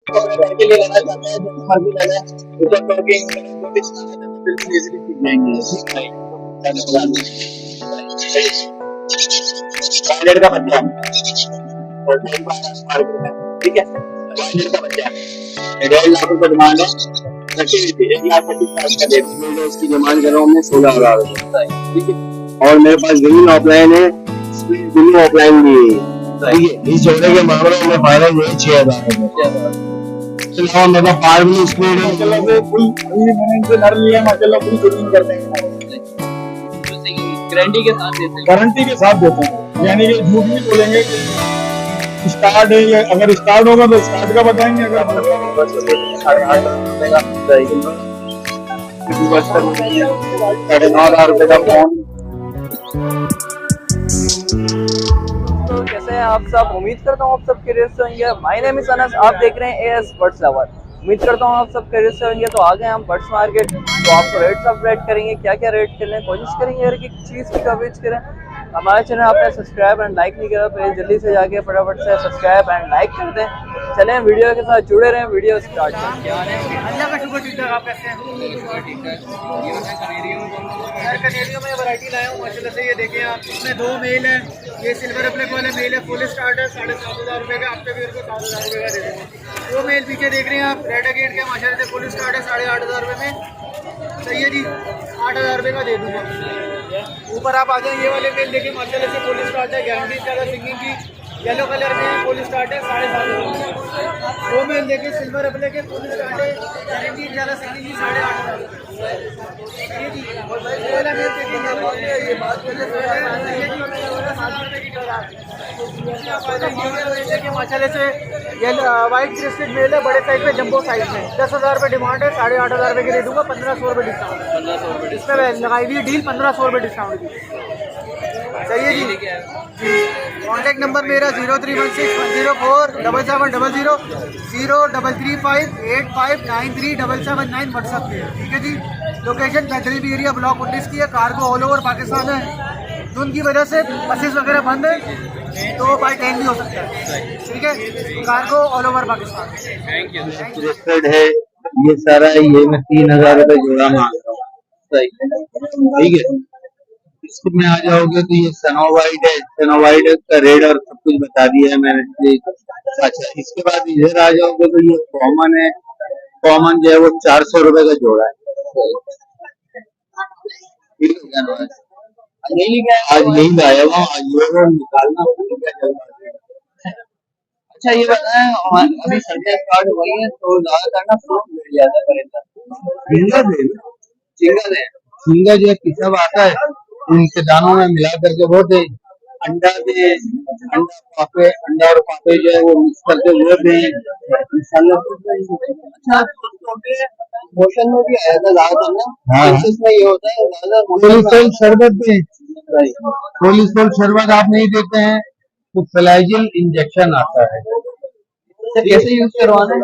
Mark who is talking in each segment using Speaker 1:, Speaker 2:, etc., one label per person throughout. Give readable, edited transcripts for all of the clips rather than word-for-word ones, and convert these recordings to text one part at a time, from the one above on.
Speaker 1: और घर के लिए लेना चाहते हैं जो मर्जी ले लें, ऊपर टॉकिंग जो भी चलाना चाहते हैं बिल्कुल इजीली सीख जाएंगे। ब्रांडेड का बच्चा और ठीक है, ब्रांडेड का बच्चा 1.5 लाख रुपए डिमांड है, रखी हुई थी 1,35,000 का दे दूंगा, उसकी डिमांड कर रहा हूँ मैं 16,000 रुपए, ठीक है। और मेरे पास जमीन ऑफलाइन है, जमीन ऑफलाइन भी है, ठीक है। इस जोड़े के मामले में फाइनल ये 6,000 है। मतलब फार्मिंग स्पीड माशाल्लाह से फुल, अभी मैंने इनसे घर लिया माशाल्लाह फुल शूटिंग करते हैं,
Speaker 2: गारंटी के साथ देते हैं।
Speaker 1: गारंटी के साथ देते हैं, यानी कि झूठ नहीं बोलेंगे कि स्टार्ट है, या अगर स्टार्ट होगा तो स्टार्ट का बताएंगे, अगर 9,500 रुपए का फोन।
Speaker 2: तो कैसे हैं आप सब? उम्मीद करता हूँ आप सब खैरियत से होंगे। माय नेम इज अनस, आप देख रहे हैं एएस बड्स लवर। उम्मीद करता हूँ आप सब खैरियत से होंगे। तो आ गए हम बड्स मार्केट, तो आपको रेट्स अपडेट करेंगे, क्या क्या रेट करने कोशिश करेंगे हर एक चीज़ की कवरेज करें। हमारे चैनल आपने सब्सक्राइब एंड लाइक नहीं करा, प्लीज जल्दी से जाके फटाफट से सब्सक्राइब एंड लाइक कर दें। चलें वीडियो के साथ जुड़े रहें, वीडियो स्टार्ट करें। क्या हाल है?
Speaker 3: अल्लाह का शुक्र, ठीक है। आप कैसे हैं? यार कनेरियो में वैरायटी लाया हूँ माशाल्लाह से, ये देखें आप, इसमें 2 मेल है, ये सिल्वर प्लेक वाले मेल है, फुल स्टार्ट है 7,500 रुपये का, आपके वीर को 7,000 रुपये का दे देंगे। 2 मेल पीछे देख रहे हैं आप, रेड गेट के माशाल्लाह से फुल स्टार्ट है 8,500 रुपये में, सही है जी, 8,000 रुपये का दे दूँगा। ऊपर आप आ जाए, ये वाले मेल देखिए माशाल्लाह से फुल स्टार्ट है, गारंटी ज़्यादा सिंगिंग की, येलो कलर में फुल स्टार्ट है 7,500। 2 मेल देखिए सिल्वर अपने के फुल स्टार्ट है, गारंटी ज़्यादा सिंगिंग की 8,500। माशाल्लाह से ये वाइट क्रिस्टेड मेल है, बड़े साइज में, जंबो साइज में, 10,000 रुपये डिमांड है, 8,500 रुपये की दे दूँगा, 1,500 रुपये डिस्काउंट। इसमें लगाई हुई डील 1,500 रुपये डिस्काउंट की, सही है जी। कॉन्टैक्ट नंबर मेरा 0316104700, 033585937779 व्हाट्सएप पे है, ठीक है जी। लोकेशन फैक्ट्री एरिया ब्लॉक 19 की है। कार्गो ऑल ओवर पाकिस्तान है, धुंध की वजह से बसेस वगैरह बंद है, तो बाई ट्रेन भी हो सकता है, ठीक है। Cargo all over Pakistan.
Speaker 1: है ये सारा, ये मैं 3,000 रुपए जोड़ा मांग रहा हूँ, ठीक है। इसको में आ जाओगे तो ये सनोवाइट है, सनोवाइट का रेट और सब कुछ बता दिया है मैंने। अच्छा, इसके बाद इधर आ जाओगे तो ये कॉमन है, कॉमन जो है वो 400 रुपए का जोड़ा है, ठीक है। आज यही लाया हुआ, आज ये निकालना होगा।
Speaker 2: अच्छा ये बताएं, अभी सर्दियाँ स्टार्ट हो गई हैं तो ज्यादातर ना फ्रूट मिल जाता है परेशान।
Speaker 1: झींगा दे,
Speaker 2: झींगा दें।
Speaker 1: झींगा जो है किसब आता है, उनके दानों में मिला करके वो दे। अंडा दे, अंडा और पापे जो है वो मिक्स करके वो दे, इंशाल्लाह।
Speaker 2: अच्छा छोटे मोशन में भी आया था ज्यादातर ना,
Speaker 1: हाँ,
Speaker 2: में ये होता है ज्यादा
Speaker 1: कोलेस्ट्रॉल शरबत दे, कोलेस्ट्रॉल शरबत आप नहीं देते हैं तो फ्लैजिल इंजेक्शन आता है।
Speaker 2: कैसे यूज करवाना है?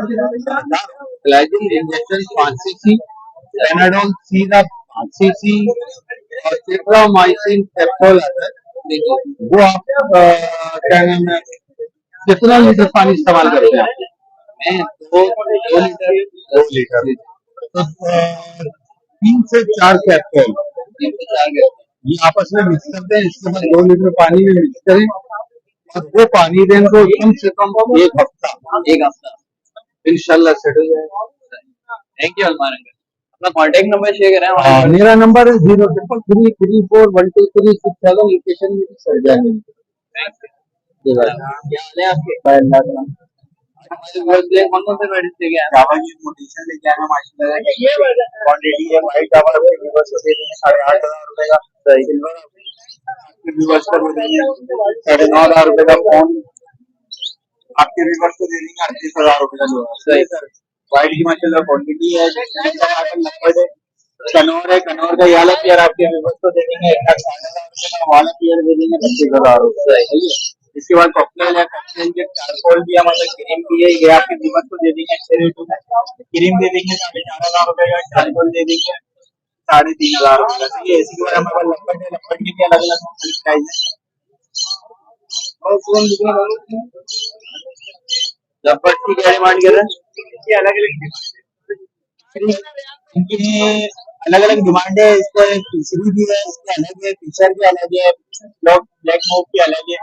Speaker 1: फ्लैजिल इंजेक्शन 5 cc, पेनाडोल सीधा 5 cc, और सिट्रामाइसिन कैप्सूल आता है, वो आप क्या नाम है, कितना लीटर पानी इस्तेमाल करते हैं?
Speaker 2: मैं 2 लीटर।
Speaker 1: 2 लीटर, तो 3 से 4 कैप्सूल
Speaker 2: 3 से 4
Speaker 1: ये आपस में मिक्स करते हैं। इसके बाद 2 लीटर पानी में मिक्स करें, और वो पानी दें तो कम से कम 1 हफ्ता इंशाल्लाह सेट हो जाएगा।
Speaker 2: Thank you Alman uncle. अपना कांटेक्ट नंबर शेयर करें हमारे।
Speaker 1: मेरा नंबर है 0333412367, लोकेशन में सर जाएंगे।
Speaker 2: क्या हाल है आपके? कौन कौन से वेराइटीज लेके आए?
Speaker 1: जावा की मोटिवेशन लेके आना माशाल्लाह, क्वांटिटी है वाइट टावर आपके व्यूअर्स को दे देंगे 8,500 रुपए का, सिल्वर आपके व्यूअर्स को दे देंगे 9,500 रुपए का फोन, आपके व्यूअर्स को दे देंगे 38,000 रुपए का जोड़ा, सही सर। वाइट की माशाल्लाह क्वांटिटी है, कनौर है, कनौर का वाला पेयर आपके व्यूअर्स को दे देंगे 1,60,000 रुपए का, वाला पेयर दे देंगे 25,000 रुपए। इसके बाद कॉकटेल है, कॉकटेल के चारकोल भी हमारे क्रीम भी है, ये आपकी कीमत को दे देंगे अच्छे रेटों में। क्रीम दे देंगे 4,500 रुपए का, चारकोल दे देंगे 3,500 रुपए का। ये इसी के बाद हमारे पास लपट है, लपट के भी अलग अलग प्राइस है। और फोन लवबर्ड की क्या डिमांड कर रहे हैं?
Speaker 3: ये अलग अलग
Speaker 1: इनकी अलग अलग डिमांड है। इसका तीसरी भी है, इसके अलग है, फीचर भी अलग है, ब्लैक मोब की अलग है।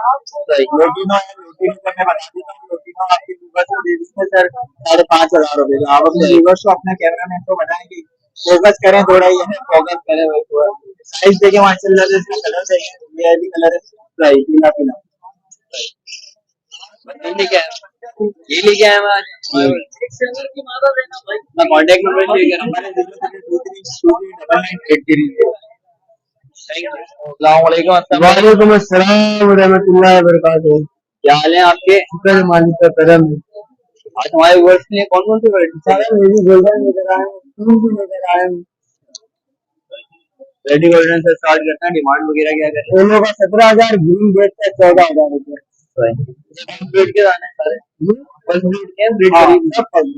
Speaker 1: लोटिनो है, लोटिनो का मैं बता देता हूँ। लोटिनो आपके व्यूवर्स को दे देंगे सर 5,500 रुपए का। आप अपने व्यूवर्स को, अपने कैमरा मैन को बताएं कि फोकस करें थोड़ा, ये है फोकस करें भाई थोड़ा। साइज देखे माशाल्लाह से, इसका कलर देखें, ये भी कलर है पीला पीला। ठीक है, ये लेके आए हम आज। मैं कॉन्टेक्ट नंबर शेयर कर रहा हूँ। वालेकुम अस्सलाम व रहमतुल्लाहि व बरकातहू। क्या हाल है आपके? शुक्र है मालिक का करम है। आज हमारे वर्ष में कौन कौन से वैरायटी मेरी गोल्डन लेकर आए, फूल भी लेकर आए। रेडी गोल्डन से स्टार्ट करते हैं। डिमांड वगैरह क्या करते हैं? दोनों का 17,000, ग्रीन बेच का 14,000 रुपए। ब्रीड के दाने सारे फर्स्ट ब्रीड के ब्रीड करेगी, सब फर्स्ट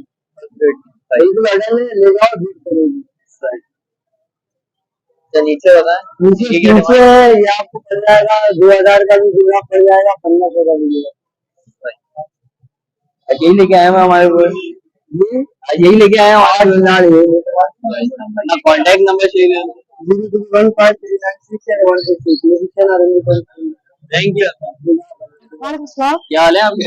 Speaker 1: ब्रीड सही तो लगा ले जाओ, ब्रीड करेगी। नीचे बताएं। नीचे ये आपको पड़ जाएगा 2,000 का भी जोड़ा पड़ जाएगा, 1,500 का भी जोड़ा। यही लेके आए हैं हमारे को, यही लेके आए हैं। अपना कॉन्टेक्ट नंबर शेयर कर। 02153967166। Thank you. क्या हाल है आपके?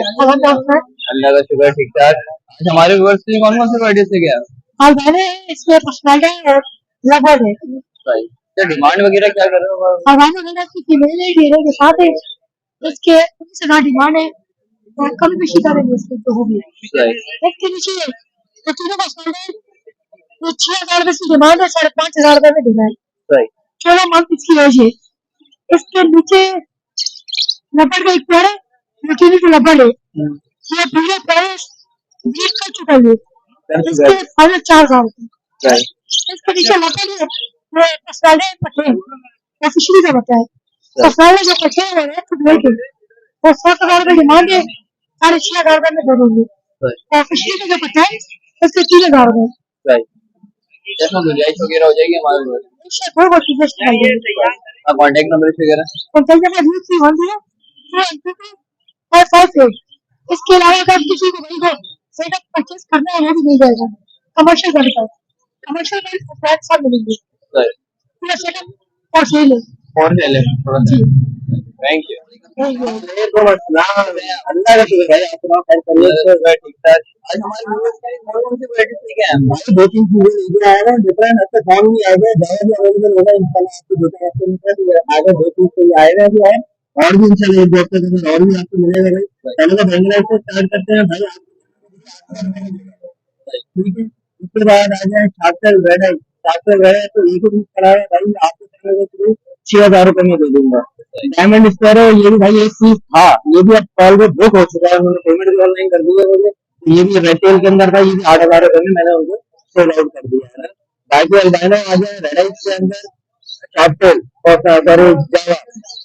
Speaker 1: अल्लाह का शुक्र, ठीक ठाक। आज हमारे व्यूअर्स के लिए कौन कौन से वैरायटी से गया?
Speaker 4: और मैंने इसमें पर्सनैलिटी और लगभग है।
Speaker 1: तो डिमांड वगैरह क्या कर रहे हो?
Speaker 4: और मैंने वगैरह की फीमेल है, हीरो के साथ है, इसके 19,000 डिमांड है और कभी भी शिकार है इसके जो होगी। इसके नीचे तो तीनों पर्सनैलिटी तो 6,000 रुपए की डिमांड है, 5,500 रुपए में देना है। 14 मंथ इसकी एज है। इसके नीचे लबड़ का एक पेड़ है, लेकिन जो लबड़ है ये पूरे प्राइस बीट कर चुका है। इसके फाइनल 4,000 रुपए। इसके नीचे लबड़ है, वो पर्सनैलिटी पट्टे ऑफिशियली का बता है। पर्सनैलिटी जो पट्टे हैं वो खुद लेके वो 7,000 रुपए डिमांड है, 6,500 रुपए में दे देंगे। ऑफिशियली का जो पट्टा है इसके 3,000 रुपए।
Speaker 1: गुंजाइश वगैरह हो जाएगी हमारे।
Speaker 4: कॉन्टेक्ट
Speaker 1: नंबर वगैरह
Speaker 4: इसके अलावा अगर किसी को भाई को सेटअप परचेज करना है वो भी मिल जाएगा। कमर्शियल गाड़ी का कमर्शियल गाड़ी सब मिलेंगे, पूरा सेटअप और सेल है।
Speaker 1: Thank you. अल्लाह का शुक्र है, अपना खैर करिए, ठीक ठाक। आज हमारे व्यूअर्स के लिए कौन कौन सी वैरायटी लेके आए हैं? भाई 2-3 चीजें लेके आए हैं, डिफरेंट आपका काम नहीं आएगा, जगह भी अवेलेबल होगा इंशाल्लाह। आपको जो आगे 2-3 कोई आएगा भी है और भी इंशाल्लाह एक दोस्त के और भी आपको मिलेगा भाई। पहले तो बैंगलाइट से स्टार्ट करते हैं भाई, ठीक है। उसके बाद आ जाए शार्टल रेड आई। शार्टल रेड आई तो एक भी खड़ा है भाई, आपको 6,000 रुपए में दे दूंगा। डायमंड स्क्वायर है, ये भी भाई एक पीस था, ये भी अब कॉल पे बुक हो चुका है, उन्होंने पेमेंट भी ऑनलाइन कर दी है मुझे। ये भी रेटेल के अंदर था, ये भी 8,000 रुपए में मैंने उनको सोल्ड आउट कर दिया है। बाकी अल्बाइनो आ जाए रेड आई के अंदर शार्टल और सॉरी जावा,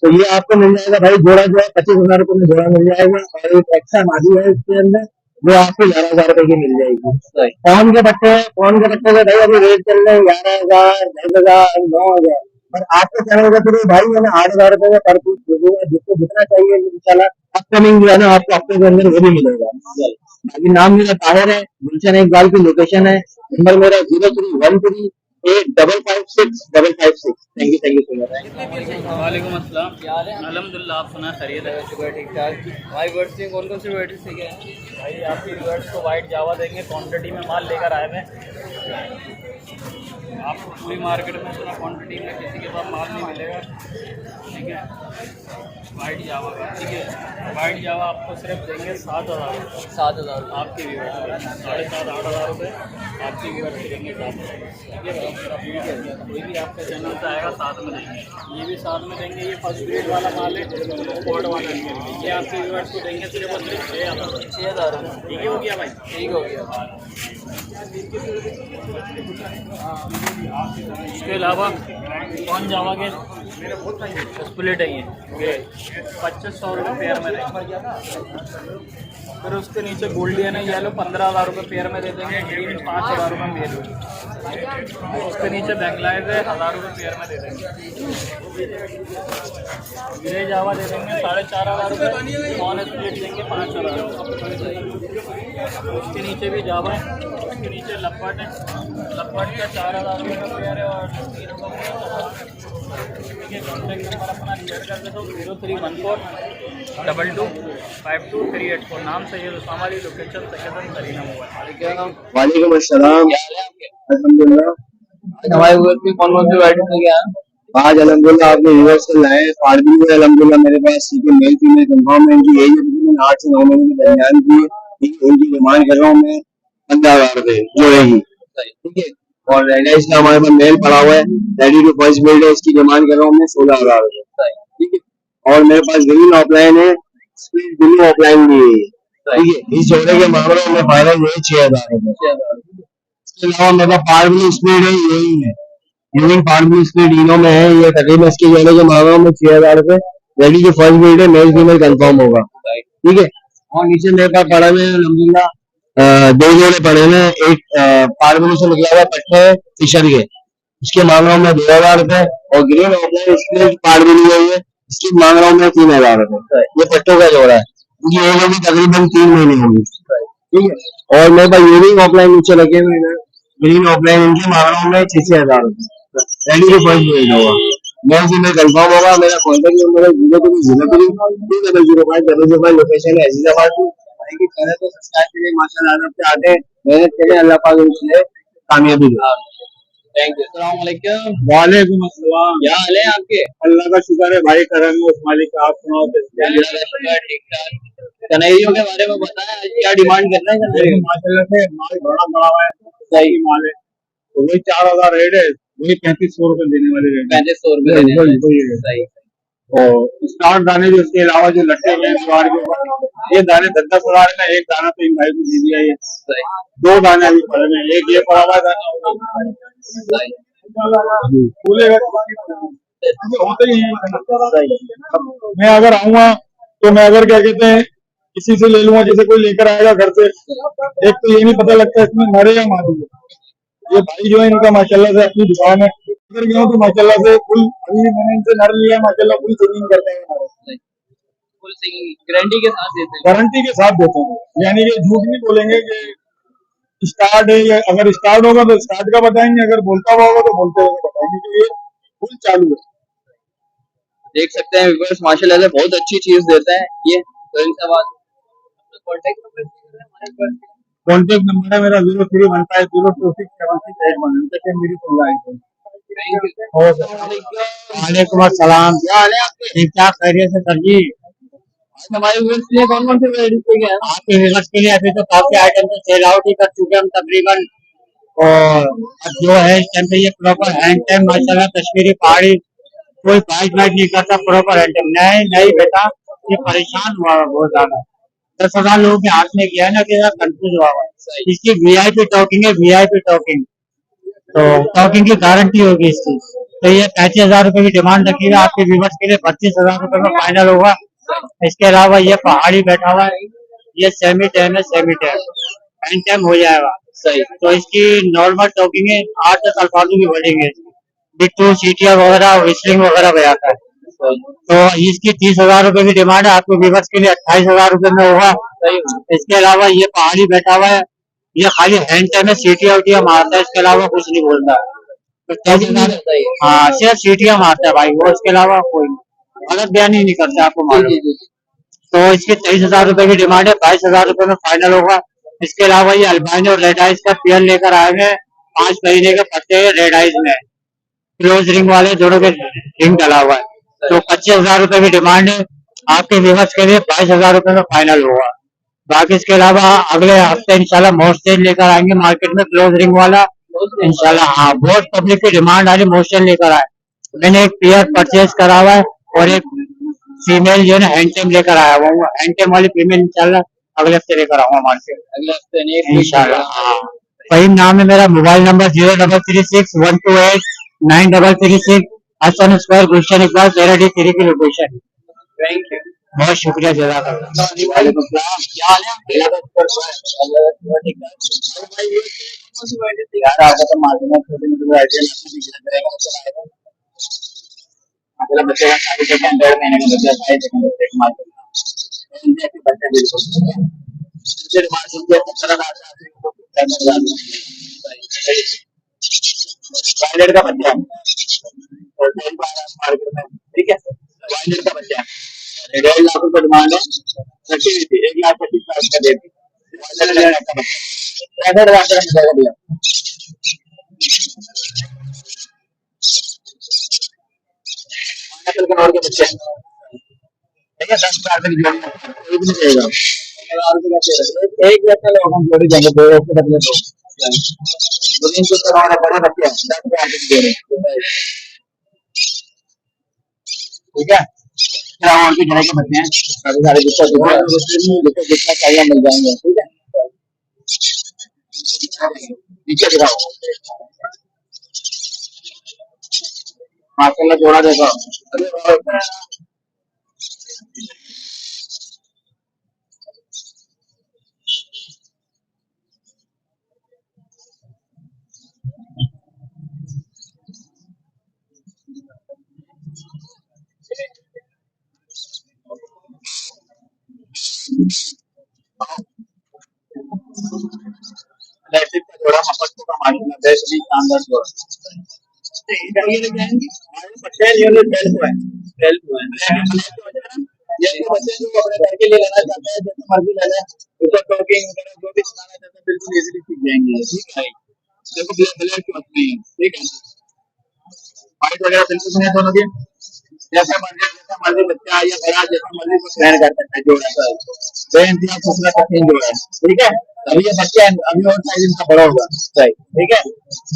Speaker 1: तो ये आपको मिल जाएगा भाई जोड़ा जो है 25,000 रुपए में जोड़ा मिल जाएगा। और एक एक्स्ट्रा मादी है इसके अंदर, वो आपको 11,000 रुपए की मिल जाएगी। फोन के पट्टे का भाई अभी रेट चल रहे हैं 11,000, 10,000, 9,000। और आपके चैनल का थ्रू भाई मैंने 8,000 रुपए में पर पीस दे दूंगा, जिसको जितना चाहिए इंशाल्लाह अपकमिंग जो है ना आपको हफ्ते के अंदर वो भी मिलेगा। बाकी नाम मेरा ताहिर है, गुलशन इकबाल की लोकेशन है, नंबर मेरा 031385565556। Thank you so much.
Speaker 2: वालेकुम अस्सलाम, क्या हाल है? अल्हम्दुलिल्लाह, आप सुना खैरियत है? शुक्र ठीक ठाक। हमारे वर्ड्स में कौन कौन से वैरायटी सीखे हैं? भाई आपके वर्ड्स को वाइट जावा देंगे, क्वांटिटी में माल लेकर आए हैं। आपको पूरी मार्केट में इतना क्वांटिटी में किसी के पास माल नहीं मिलेगा, ठीक है। वाइट जावा का, ठीक है। वाइट जावा आपको सिर्फ देंगे 7,000। 7,000 आपके व्यूअर्स को, 7,500 8,000 रुपये आपके व्यूअर्स को देंगे 7,000, ठीक है। कोई भी आपका चैनल से आएगा साथ में देंगे, ये भी साथ में देंगे। ये फर्स्ट ग्रेड वाला माल है, कोड वाला, ये आपके व्यूअर्स को देंगे सिर्फ और सिर्फ 6,000 रुपये। ठीक हो गया भाई? ठीक हो गया। इसके अलावा कौन जावा के स्प्लिट है, ये 2,500 रुपये पेयर में देंगे। फिर उसके नीचे गोल्डियन है येलो, 15,000 रुपये पेयर में दे देंगे। ग्रीन 5,000 रुपये मेल। उसके नीचे बैंगलाइज है, 1,000 रुपये पेयर में दे देंगे। ग्रे जावा दे देंगे 4,500 रुपये। नॉन स्प्लिट देंगे 5,000 रुपये।
Speaker 3: उसके नीचे भी जावा है, उसके नीचे लपट है, लपट का 4000 रुपये का पेयर है और 3 रुपये ठीक है। कॉन्टैक्ट नंबर अपना शेयर कर देता हूँ 0314225238 नाम सैयद उसामा अली, लोकेशन सैयदन सरीना मोबाइल।
Speaker 1: वालेकुम अस्सलाम।
Speaker 2: क्या हाल है आपके?
Speaker 1: अल्हम्दुलिल्लाह।
Speaker 2: आज हमारे व्यूअर्स में कौन कौन सी वैरायटी लेके आए हैं?
Speaker 1: आज अल्हम्दुलिल्लाह आपने व्यूअर्स को लाए हैं। फार्मी है अल्हम्दुलिल्लाह मेरे पास, ठीक है। मेल फीमेल कंफर्म है। इनकी एज है 8 से 9 महीने के दरमियान की है। ठीक है, इनकी डिमांड कर रहा हूँ मैं 15,000 रुपए जोड़ेगी, ठीक है। और रेडाइस का हमारे पास मेल पड़ा हुआ है, रेडी टू फर्स्ट बिल्ड है। इसकी डिमांड कर रहा हूँ मैं 16,000 रुपए, ठीक है। और मेरे पास ग्रीन ऑफलाइन है, स्प्लिट ब्लू ऑफलाइन भी है, ठीक है। इस जोड़े के मामले में फाइनल ये 6,000 रुपए। इसके अलावा मेरे पास फार्मी स्पीड है, यही है यूनिक फार्मी स्पीड इनो में है। ये तकरीबन इसके जोड़े के मामले में 6,000 रुपए। रेडी टू फर्स्ट बिल्ड है, मेल फीमेल कंफर्म होगा, ठीक है। और नीचे मेरे पास पड़ा हुए अल्हम्दुलिल्लाह 2 जोड़े पड़े हुए हैं। एक फार्मी से निकला हुआ पट्टे फिशर के, इसके मांग रहा हूँ मैं 2,000 रुपए। और ग्रीन ऑफलाइन स्प्लिट फार्मी ली हुई है, इसकी मांग रहा हूँ मैं 3,000 रुपए। ये पट्टों का जोड़ा है, इनकी एज होगी तकरीबन 3 महीने होगी, ठीक है। और मेरे पास यूनिक ऑफलाइन नीचे लगे हुए हैं, ग्रीन ऑफलाइन, इनकी मांग रहा हूँ मैं 6,000 रुपए। रेडी टू फर्स्ट बिल्ड होगा, मैं से मैं कंफर्म होगा। मेरा कॉन्टेक्ट नंबर है 0302005005, लोकेशन है अजीजाबाद की। चैनल को सब्सक्राइब करिए, माशाल्लाह आप पे आते हैं, मेहनत करें, अल्लाह पाक उससे कामयाबी दे।
Speaker 2: Thank you. अस्सलाम वालेकुम।
Speaker 3: वालेकुम अस्सलाम।
Speaker 2: क्या हाल है आपके?
Speaker 3: अल्लाह का शुक्र है भाई, करम है उस मालिक का। आप सुनाओ कैसे?
Speaker 2: अल्लाह का शुक्र, ठीक ठाक। कनेरियों के बारे में बताएं, आज क्या डिमांड कर रहे हैं कनेरियों?
Speaker 3: माशाल्लाह से माल बड़ा बड़ा है,
Speaker 2: सही
Speaker 3: माल है। तो वही 4,000 रेट है, वही 3,500 रुपए देने वाले रेट
Speaker 2: 3500 रुपए देने हैं। सही।
Speaker 3: और स्टार्ट दाने भी उसके अलावा जो लट्टे हैं द्वार के ऊपर, ये दाने 10,000 का एक दाना तो इन भाई को दे दिया। ये
Speaker 2: सही।
Speaker 3: 2 दाने अभी पड़े हैं, एक ये पड़ा हुआ दाना
Speaker 2: सही।
Speaker 3: फूलेगा होते ही हैं। मैं अगर आऊंगा तो मैं अगर क्या कहते हैं किसी से ले लूंगा, जैसे कोई लेकर आएगा घर से, एक तो ये नहीं पता लगता इसमें नरे या मादी है। ये भाई जो है इनका माशाल्लाह से अपनी दुकान है, अगर गया तो माशाल्लाह से फुल, अभी मैंने इनसे नर लिया माशाल्लाह फुल सेटिंग करते हैं,
Speaker 2: फुल गारंटी के साथ देते हैं।
Speaker 3: गारंटी के साथ देते हैं। यानी कि झूठ नहीं बोलेंगे कि स्टार्ट है, या अगर स्टार्ट होगा तो स्टार्ट का बताएंगे, अगर बोलता हुआ होगा तो बोलते हुए बताएंगे कि ये फुल चालू है।
Speaker 2: देख सकते हैं व्यूअर्स, माशाल्लाह से बहुत अच्छी चीज देते हैं ये। तो इनसे बात कॉन्टेक्ट नंबर
Speaker 3: कॉन्टेक्ट नंबर है मेरा 0315026768 मेरी सुन रहा है। वालेकुम अस्सलाम।
Speaker 2: क्या हाल है आपके?
Speaker 3: ठीक ठाक, खैरियत से सर जी।
Speaker 2: आज हमारे व्यूअर्स के लिए कौन कौन से वैरायटी लेके आए हैं?
Speaker 3: आपके व्यूअर्स के लिए अभी तो काफी आइटम तो सेल आउट ही कर चुके हैं हम तकरीबन। और अब जो है इस टाइम पे ये प्रॉपर हैंड टाइम माशाल्लाह कश्मीरी पहाड़ी, कोई बाइक वाइक नहीं करता, प्रॉपर हैंड टाइम। नहीं बेटा, ये परेशान हुआ है बहुत ज्यादा। 10,000 लोगों के हाथ में किया है ना, कि कंफ्यूज हुआ हुआ है। इसकी वीआईपी टॉकिंग है, वीआईपी टॉकिंग, तो टॉकिंग की गारंटी होगी इसकी। तो ये 35,000 रुपए की डिमांड रखी है आपके व्यूवर्स के लिए, 25,000 रुपए में फाइनल होगा। इसके अलावा ये पहाड़ी बैठा हुआ है, ये सेमी टैम है, सेमी टैम हैंड टैम हो जाएगा।
Speaker 2: सही।
Speaker 3: तो इसकी नॉर्मल टॉकिंग है, 8-10 अल्फाजों की बढ़ेंगे, बिट्टू सीटिया वगैरह विस्लिंग वगैरह बजाता है। तो इसकी 30,000 रुपए की डिमांड है, आपके व्यूवर्स के लिए 28,000 रुपए में होगा। इसके अलावा ये पहाड़ी बैठा हुआ है, ये खाली हैंड टाइम में सीटिया उटिया मारता है, इसके अलावा कुछ नहीं बोलता है। तो 23,000, हाँ सिर्फ सीटिया मारता है भाई, वो इसके अलावा कोई गलत बयान ही नहीं करता, आपको मालूम। तो इसकी 23,000 रुपए की डिमांड है, 22,000 रुपए में फाइनल होगा। इसके अलावा ये अल्बाइनो और रेड आइज का पेयर लेकर आएंगे, 5 महीने के पत्ते रेड आइज में, क्लोज रिंग वाले दोनों के रिंग डला हुआ है। तो 25,000 रुपए की डिमांड है, आपके व्यूवर्स के लिए 22,000 रुपए में फाइनल होगा। बाकी इसके अलावा अगले हफ्ते इंशाल्लाह मोस्टेन लेकर आएंगे मार्केट में, क्लोज रिंग वाला इंशाल्लाह। हाँ, बहुत पब्लिक की डिमांड आ रही, मोस्टेन लेकर आए। मैंने एक पेयर परचेज करा हुआ है और एक फीमेल जो है ना हैंडटेम लेकर आया हुआ हूँ। हैंडटेम वाली फीमेल इंशाल्लाह अगले हफ्ते लेकर आऊंगा मार्केट,
Speaker 2: अगले हफ्ते नहीं
Speaker 3: इंशाल्लाह। हाँ, फहीम नाम है मेरा, मोबाइल नंबर 0336128936, हसन स्क्वायर, गुलशन इकबाल, तेराडी 3 की लोकेशन।
Speaker 2: Thank you.
Speaker 3: बहुत शुक्रिया, जज़ाकल्लाह।
Speaker 2: वालेकुम सलाम। क्या हाल है आपके?
Speaker 3: यार आपको तो मालूम है, छोटी मोटी वैरायटी मतलब बच्चे का 1.5 महीने का बच्चा, 2.5 बच्चे
Speaker 1: इनसे डिमांड होती है 17,000 वायलेट का बच्चा और 12 मार्केट में, ठीक है। वायलेट का बच्चा 1.5 लाख रुपए डिमांड है, रखी हुई थी 1,25,000 का देती वायलेट का बच्चा 65,000 का मिलेगा भैया। नकल कनौर के बच्चे ठीक है 10,000 तक जोड़ी कोई भी नहीं देगा। 10,000 का एक जैसा लोग हम जोड़ी देंगे, 2 के बदले 2 ग्रीन के कनौर बड़े बच्चे 10,000 तक जोड़ी, ठीक है। और के जगह के बच्चे हैं सारे सारे जितना चाहिए मिल जाएंगे, ठीक है। नीचे दिखाओ माशाल्लाह जोड़ा देखो, इलेक्ट्रिक का जोड़ा मफत का माशाल्लाह बेहतरीन शानदार जोड़ा बच्चे ये बच्चे जो अपने घर के लिए लेना चाहते हैं जैसे मर्जी ले लें, उसको टॉकिंग वगैरह जो भी सिखाना चाहते हैं बिल्कुल इजीली सीख जाएंगे, ठीक है। देखो ब्लैक की बात नहीं है, ठीक है। वाइट वगैरह बिल्कुल नहीं दोनों की जैसा मर्जी बच्चा या बड़ा जैसा मर्जी को ट्रेन कर सकता है जोड़ा सा बेइंतहा खूबसूरत कठिन जोड़ा है, ठीक है। अभी ये बच्चा अभी और साइज इनका बड़ा होगा, सही, ठीक है।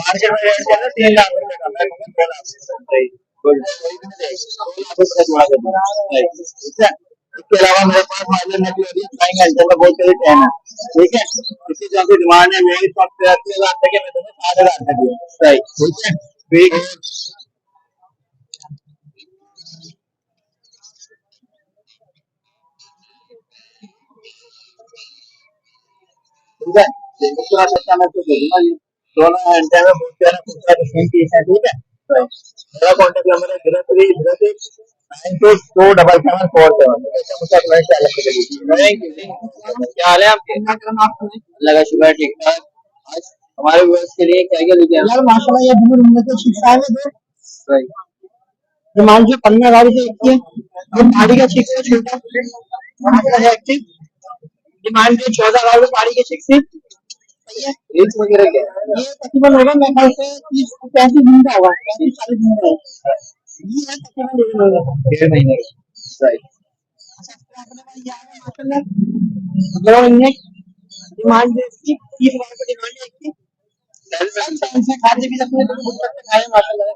Speaker 1: मार्केट में रेट चल रहा है 3 लाख रुपए का, मैं 2 लाख सही कोई भी नहीं 2 लाख रुपए जोड़ा देता है, ठीक है। इसके अलावा मेरे पास मार्केट में फ्लाइंग एंटर में बहुत सारी ट्रेन है, ठीक है। इसकी जो भी डिमांड है वही 7,000 तक है, मैं तुम्हें 7,000 तक है, सही, ठीक है। ठीक है, दूसरा सस्ता मैं तो दे दूंगा ये दोनों घंटे में बहुत प्यारा खूबसूरत सेम पीस है, ठीक है। तो मेरा कॉन्टेक्ट नंबर है 0306927747 ऐसा मुझे अपना ख्याल रखिए। क्या हाल है आपके? लगा शुक्र ठीक ठाक। आज हमारे व्यूअर्स के लिए क्या क्या लेके आए यार? माशाल्लाह ये ब्लू रंग के शिक्षा है दो सही डिमांड जो 15,000 रुपए की है, ये पानी का शिक्षा छोटा है एक्टिव डिमांड जो 14,000 रुपए पानी के शिक्षा सही है। रेट वगैरह क्या है? ये तकरीबन होगा मेरे ख्याल से 30-35 दिन का होगा, 35-40 दिन का ये है तकरीबन 1.5 महीने सही। दो इनने डिमांड जो इसकी 30,000 रुपए डिमांड है इसकी खाने भी अपने खाए माशाल्लाह।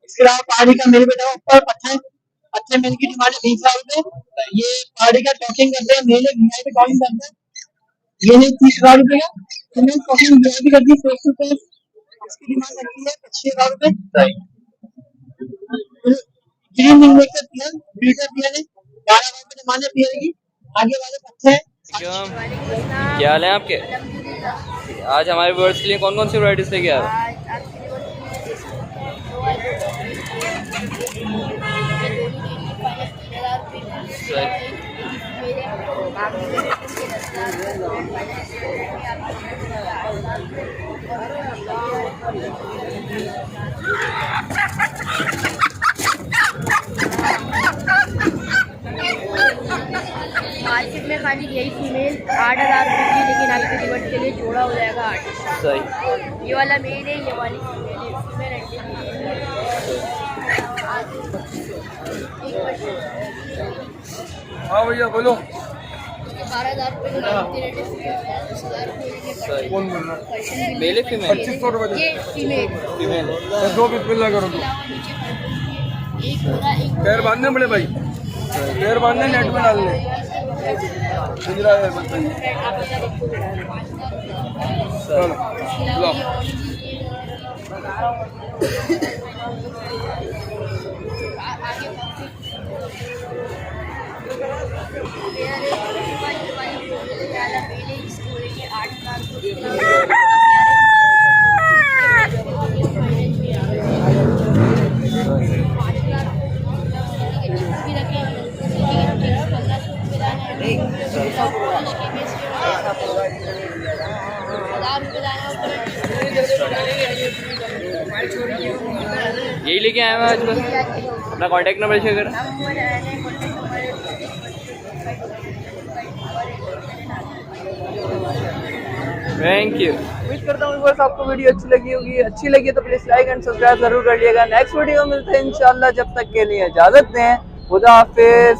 Speaker 1: इसके अलावा पहाड़ी का मेरे बेटा ऊपर पत्थर मेल की डिमांड है 20,000 रुपए। ये पहाड़ी का टॉकिंग करते हैं मेले वीआई पे टॉकिंग करते हैं, ये नहीं 30,000 रुपए का तो मैं टॉकिंग वीआई भी करती है फेस टू फेस, इसकी डिमांड लगती है 25,000 रुपए सही। ग्रीन रिंग देख सकती है बीटा पियर है 12,000 रुपए डिमांड है पियर की। आगे वाले पत्थर
Speaker 2: क्या हाल है आपके? आज हमारे व्यूअर्स के लिए कौन कौन सी वैराइटीज लेके आ रहे हैं?
Speaker 5: मार्केट में खाली यही फीमेल 8,000 रुपये की, लेकिन आपके रिवर्ट के लिए जोड़ा हो जाएगा 8,000
Speaker 2: सही।
Speaker 5: ये वाला मेल है, ये वाली फीमेल है,
Speaker 3: हाँ भैया बोलो।
Speaker 5: 12,000 रुपये का 10,000 रुपये
Speaker 3: कौन बोल रहा है?
Speaker 2: मेल है फीमेल?
Speaker 3: 2500 रुपए
Speaker 5: ये फीमेल
Speaker 2: फीमेल है।
Speaker 3: दो पीस मिला करो,
Speaker 5: एक पूरा एक
Speaker 3: पैर बांधने बड़े भाई, पैर बांधने नेट में डालने गुजरा है बताइए। चलो लो
Speaker 2: यही लेके आए हैं आज बस। अपना कांटेक्ट नंबर शेयर करें। Thank you. उम्मीद करता हूँ बस आपको वीडियो अच्छी लगी होगी। अच्छी लगी तो प्लीज लाइक एंड सब्सक्राइब जरूर कर लिएगा। नेक्स्ट वीडियो मिलते हैं इंशाल्लाह। जब तक के लिए इजाजत दें। खुदा हाफिज।